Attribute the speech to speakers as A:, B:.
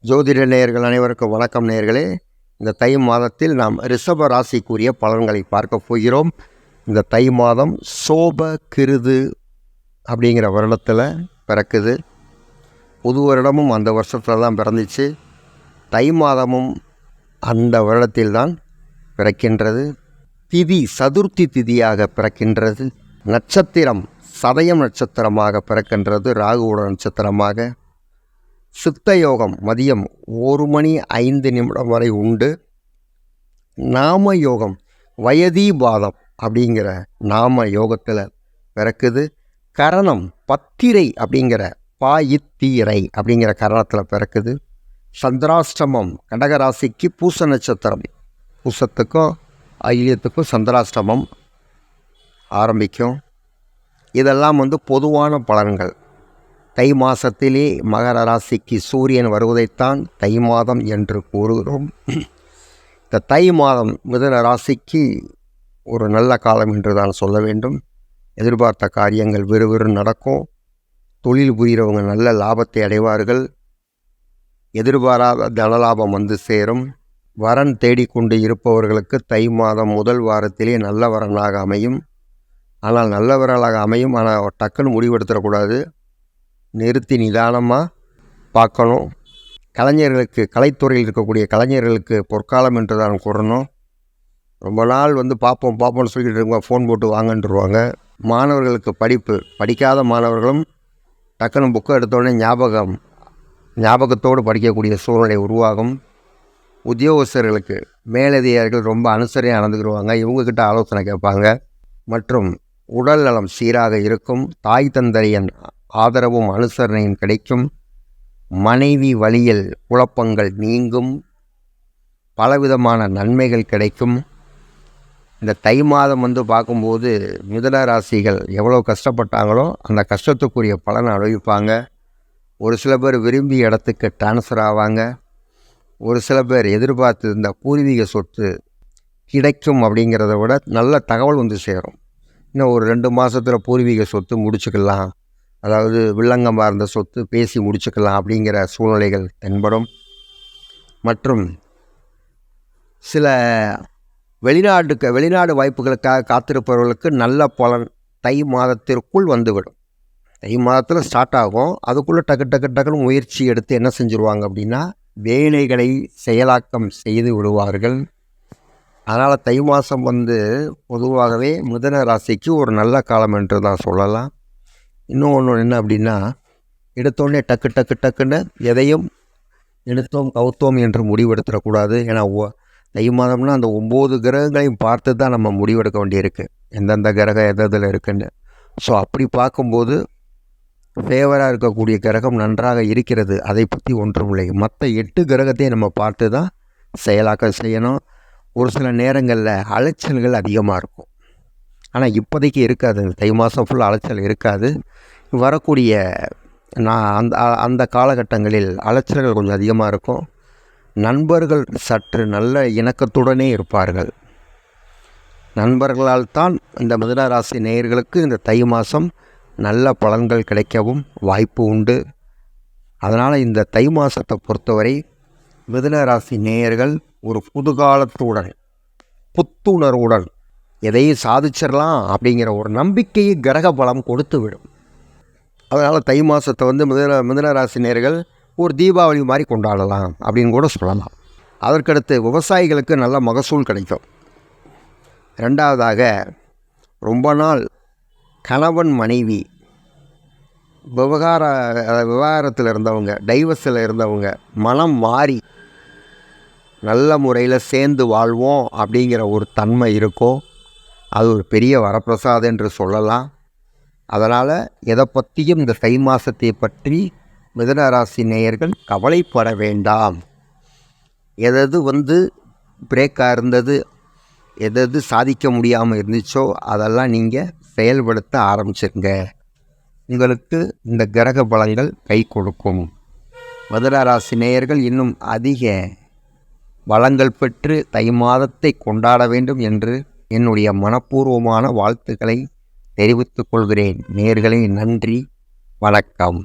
A: ஜோதிட நேயர்கள் அனைவருக்கும் வணக்கம் நேயர்களே. இந்த தை மாதத்தில் நாம் ரிஷப ராசிக்குரிய பலன்களை பார்க்க போகிறோம். இந்த தை மாதம் சோப கிருது அப்படிங்கிற வருடத்தில் பிறக்குது. புது வருடமும் அந்த வருஷத்தில் தான் பிறந்துச்சு. தை மாதமும் அந்த வருடத்தில் தான் பிறக்கின்றது. திதி சதுர்த்தி திதியாக பிறக்கின்றது. நட்சத்திரம் சதயம் நட்சத்திரமாக பிறக்கின்றது, ராகுவோட நட்சத்திரமாக. சித்த யோகம் மதியம் 1:05 வரை உண்டு. நாம யோகம் வயதீபாதம் அப்படிங்கிற நாம யோகத்தில் பிறக்குது. கரணம் பத்திரை அப்படிங்கிற பாயித்தீரை அப்படிங்கிற கரணத்தில் பிறக்குது. சந்திராஷ்டமம் கடகராசிக்கு பூச நட்சத்திரம், பூசத்துக்கும் ஐலியத்துக்கும் சந்திராஷ்டமம் ஆரம்பிக்கும். இதெல்லாம் பொதுவான பலன்கள். தை மாதத்திலே மகர ராசிக்கு சூரியன் வருவதைத்தான் தை மாதம் என்று கூறுகிறோம். இந்த தை மாதம் மிதுன ராசிக்கு ஒரு நல்ல காலம் என்று தான் சொல்ல வேண்டும். எதிர்பார்த்த காரியங்கள் விறுவிறு நடக்கும். தொழில் புரிகிறவங்க நல்ல லாபத்தை அடைவார்கள். எதிர்பாராத தனலாபம் சேரும். வரன் தேடிக்கொண்டு இருப்பவர்களுக்கு தை மாதம் முதல் வாரத்திலே நல்ல வரனாக அமையும். ஆனால் நல்ல வரனாக அமையும், ஆனால் டக்குன்னு முடிவெடுத்துடக்கூடாது. நிறுத்தி நிதானமாக பார்க்கணும். கலைஞர்களுக்கு, கலைத்துறையில் இருக்கக்கூடிய கலைஞர்களுக்கு பொற்காலம் என்று தான் கூறணும். ரொம்ப நாள் பார்ப்போம்னு சொல்லிக்கிட்டு இருக்க, ஃபோன் போட்டு வாங்கன்றுருவாங்க. மாணவர்களுக்கு படிப்பு, படிக்காத மாணவர்களும் டக்குன்னு புக்கை எடுத்தோடனே ஞாபகத்தோடு படிக்கக்கூடிய சூழ்நிலை உருவாகும். உத்தியோகஸ்தர்களுக்கு மேலதிகாரிகள் ரொம்ப அனுசரியாக நடந்துக்கிடுவாங்க, இவங்கக்கிட்ட ஆலோசனை கேட்பாங்க. மற்றும் உடல் நலம் சீராக இருக்கும். தாய் தந்தையின் ஆதரவும் அனுசரணையும் கிடைக்கும். மனைவி வழியில் குழப்பங்கள் நீங்கும். பலவிதமான நன்மைகள் கிடைக்கும். இந்த தை மாதம் பார்க்கும்போது மிதுன ராசிகள் எவ்வளோ கஷ்டப்பட்டாங்களோ அந்த கஷ்டத்துக்குரிய பலனை அனுபவிப்பாங்க. ஒரு சில பேர் விரும்பிய இடத்துக்கு டிரான்ஸ்ஃபர் ஆவாங்க. ஒரு சில பேர் எதிர்பார்த்து இந்த பூர்வீக சொத்து கிடைக்கும் அப்படிங்கிறத விட நல்ல தகவல் சேரும். இன்னும் ஒரு 2 மாதத்தில் பூர்வீக சொத்து முடிச்சுக்கலாம், அதாவது வில்லங்கமாக இருந்த சொத்து பேசி முடிச்சுக்கலாம் அப்படிங்கிற சூழ்நிலைகள் தென்படும். மற்றும் சில வெளிநாடு வாய்ப்புகளுக்காக காத்திருப்பவர்களுக்கு நல்ல பலன் தை மாதத்திற்குள் வந்துவிடும். தை மாதத்தில் ஸ்டார்ட் ஆகும். அதுக்குள்ளே டக்குன்னு முயற்சி எடுத்து என்ன செஞ்சுருவாங்க அப்படின்னா, வேலைகளை செயலாக்கம் செய்து விடுவார்கள். அதனால் தை மாதம் பொதுவாகவே மிதுன ராசிக்கு ஒரு நல்ல காலம் என்று தான் சொல்லலாம். இன்னொன்று என்ன அப்படின்னா, எடுத்தோடனே டக்குன்னு எதையும் எடுத்தோம் கவுத்தோம் என்று முடிவெடுத்துடக்கூடாது. ஏன்னா தை மாதம்னா அந்த 9 கிரகங்களையும் பார்த்து தான் நம்ம முடிவெடுக்க வேண்டியிருக்கு, எந்தெந்த கிரகம் எதில் இருக்குன்னு. ஸோ அப்படி பார்க்கும்போது ஃபேவராக இருக்கக்கூடிய கிரகம் நன்றாக இருக்கிறது, அதை பற்றி ஒன்றும் இல்லை. மற்ற 8 கிரகத்தையும் நம்ம பார்த்து தான் செயலாக்கம் செய்யணும். ஒரு சில நேரங்களில் அலைச்சல்கள் அதிகமாக இருக்கும், ஆனால் இப்போதைக்கு இருக்காது. தை மாதம் ஃபுல்லாக அலைச்சல் இருக்காது. வரக்கூடிய அந்த காலகட்டங்களில் அலைச்சல்கள் கொஞ்சம் அதிகமாக இருக்கும். நண்பர்கள் சற்று நல்ல இணக்கத்துடனே இருப்பார்கள். நண்பர்களால் தான் இந்த மிதுன ராசி நேயர்களுக்கு இந்த தை மாதம் நல்ல பலன்கள் கிடைக்கவும் வாய்ப்பு உண்டு. அதனால் இந்த தை மாதத்தை பொறுத்தவரை மிதுன ராசி நேயர்கள் ஒரு புதுகாலத்துடன், புத்துணர்வுடன் எதையும் சாதிச்சிடலாம் அப்படிங்கிற ஒரு நம்பிக்கையை கிரக பலம் கொடுத்து விடும். அதனால் தை மாதத்தை மிதுன ராசி நேயர்கள் ஒரு தீபாவளி மாதிரி கொண்டாடலாம் அப்படின்னு கூட சொல்லலாம். அதற்கடுத்து விவசாயிகளுக்கு நல்ல மகசூல் கிடைக்கும். ரெண்டாவதாக, ரொம்ப நாள் கணவன் மனைவி விவகாரத்தில் இருந்தவங்க, டைவர்ஸில் இருந்தவங்க மனம் மாறி நல்ல முறையில் சேர்ந்து வாழ்வோம் அப்படிங்கிற ஒரு தன்மை இருக்கும். அது ஒரு பெரிய வரப்பிரசாதம் என்று சொல்லலாம். அதனால் எதை பற்றியும் இந்த தை மாதத்தை பற்றி மிதுன ராசி நேயர்கள் கவலைப்பட வேண்டாம். எது பிரேக்காக இருந்தது, எது சாதிக்க முடியாமல் இருந்துச்சோ அதெல்லாம் நீங்கள் செயல்படுத்த ஆரம்பிச்சிருங்க. உங்களுக்கு இந்த கிரக பலன்கள் கை கொடுக்கும். மிதுன ராசி நேயர்கள் இன்னும் அதிக வளங்கள் பெற்று தை மாதத்தை கொண்டாட வேண்டும் என்று என்னுடைய மனப்பூர்வமான வாழ்த்துக்களை தெரிவித்துக் கொள்கிறேன். நேயர்களே, நன்றி, வணக்கம்.